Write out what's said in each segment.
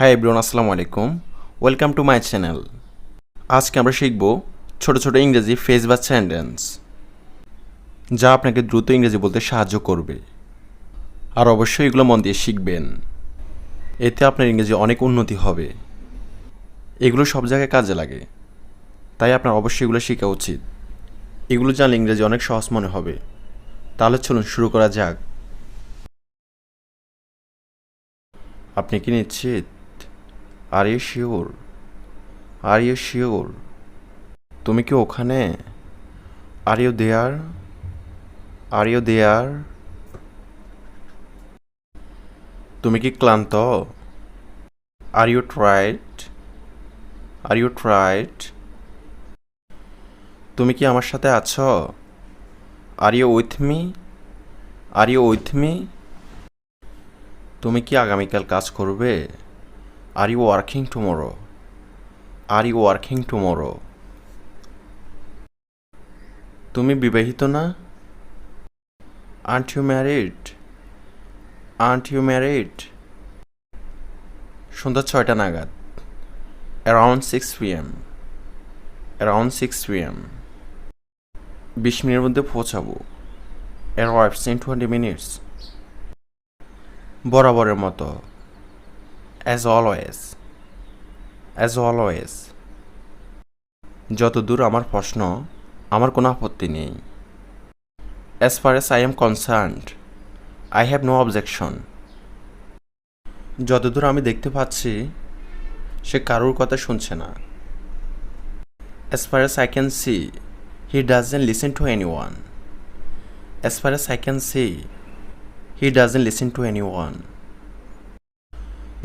Hi everyone, আসসালামু আলাইকুম। Welcome to my channel. আজকে আমরা শিখব ছোট ছোট ইংরেজি ফ্রেজ বা সেন্টেন্স, যা আপনাকে দ্রুত ইংরেজি বলতে সাহায্য করবে। আর অবশ্যই এগুলো মন দিয়ে শিখবেন, এতে আপনার ইংরেজি অনেক উন্নতি হবে। এগুলো সব জায়গায় কাজে লাগে, তাই আপনার অবশ্যই এগুলো শেখা উচিত। এগুলো জানলে ইংরেজি অনেক সহজ মনে হবে। তাহলে চলুন শুরু করা যাক। আপনি কি নিশ্চিত? Are you sure? Are you sure? তুমি কি ওখানে? Are you there? Are you there? তুমি কি ক্লান্ত? Are you tired? Are you tired? তুমি কি আমার সাথে আছো? Are you with me? Are you with me? তুমি কি আগামীকাল কাজ করবে? Are you working tomorrow? Are you working tomorrow? তুমি বিবাহিত না? Aren't you married? Aren't you married? সন্ধ্যা 6টা নাগাদ। Around 6 p.m. Around 6 p.m. 20 মিনিটের মধ্যে পৌঁছাবো। Arrives in 20 minutes. বরাবরের মতো। As always. As always. যতদূর আমার প্রশ্ন, আমার কোনো আপত্তি নেই। As far as I am concerned, I have no objection. যতদূর আমি দেখতে পাচ্ছি, সে কারোর কথা শুনছে না। As far as I can see, he doesn't listen to anyone. As far as I can see, he doesn't listen to anyone.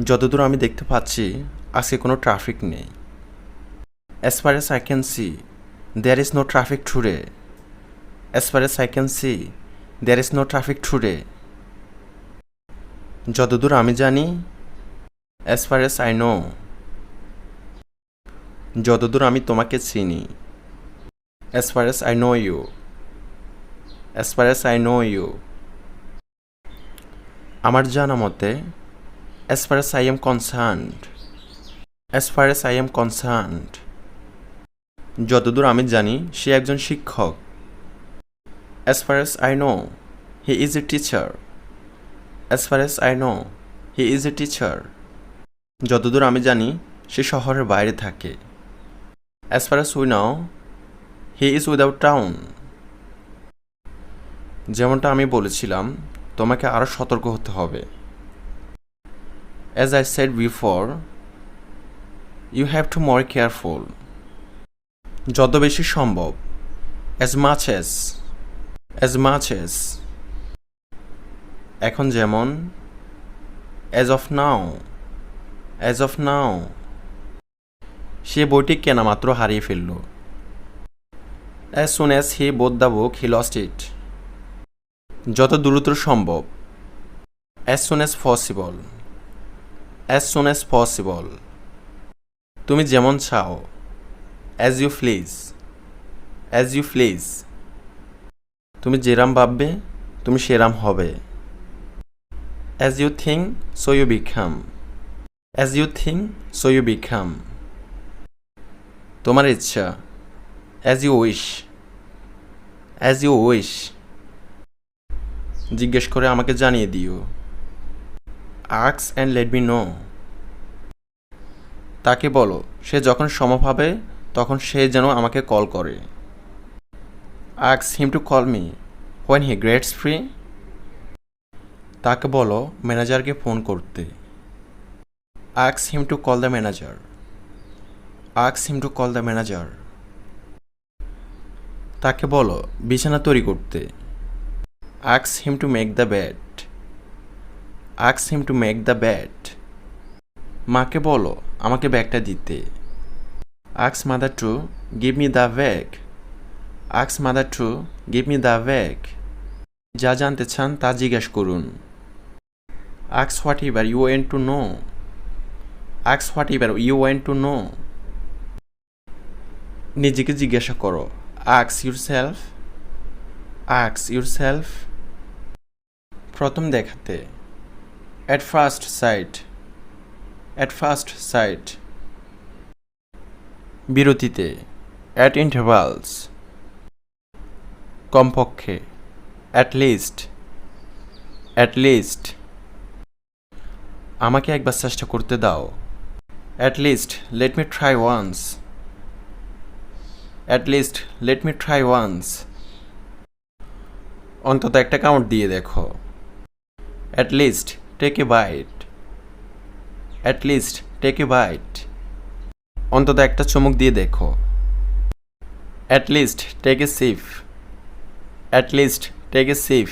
যতদূর আমি দেখতে পাচ্ছি, আজকে কোনো ট্রাফিক নেই। As far as I can see, there is no traffic today. As far as I can see, there is no traffic today. যতদূর আমি জানি, as far as I know. যতদূর আমি তোমাকে চিনি, as far as I know you. As far as I know you. আমার জানা মতে, as far as I am concerned. As far as I am concerned. যতদূর আমি জানি, সে একজন শিক্ষক। As far as I know, he is a teacher. As far as I know, he is a teacher. যতদূর আমি জানি, সে শহরের বাইরে থাকে। As far as we know, he is without town. যেমনটা আমি বলেছিলাম, তোমাকে আরও সতর্ক হতে হবে। As I said before, you have to more careful. যত বেশি সম্ভব। As much as. As much as. এখন যেমন, as of now. As of now. সে বইটি কেনা মাত্র হারিয়ে ফেলল। As soon as he bought the book, he lost it. যত দ্রুত সম্ভব। As soon as possible. As soon as possible. তুমি যেমন চাও। As you please. As you please. তুমি যেরাম ভাববে, তুমি সেরাম হবে। As you think, so you become. As you think, so you become. তোমার ইচ্ছা। As you wish. As you wish. জিজ্ঞেস করে আমাকে জানিয়ে দিও। Ask and let me know. তাকে বলো, সে যখন সময় পাবে, তখন সে যেন আমাকে কল করে। Ask him to call me when he gets free. তাকে বলো ম্যানেজারকে ফোন করতে। Ask him to call the manager. Ask him to call the manager. তাকে বলো বিছানা তৈরি করতে। Ask him to make the bed. Ask him to make the bed. মাকে বলো আমাকে ব্যাগটা দিতে। Ask mother to give me the bag. Ask mother to give me the bag. যা জানতে চান তা জিজ্ঞেস করুন। Ask whatever you want to know. Ask whatever you want to know. নিজেকে জিজ্ঞাসা করো। Ask yourself. Ask yourself. প্রথম দেখাতে। At first sight. at first sight, বিরতিতে, at intervals, কমপক্ষে, at least, আমাকে একবার চেষ্টা করতে দাও, at least let me try once, অন্তত একটা কাউন্ট দিয়ে দেখো, at least take a bite, অন্তত একটা চুমুক দিয়ে দেখো, at least take a sip,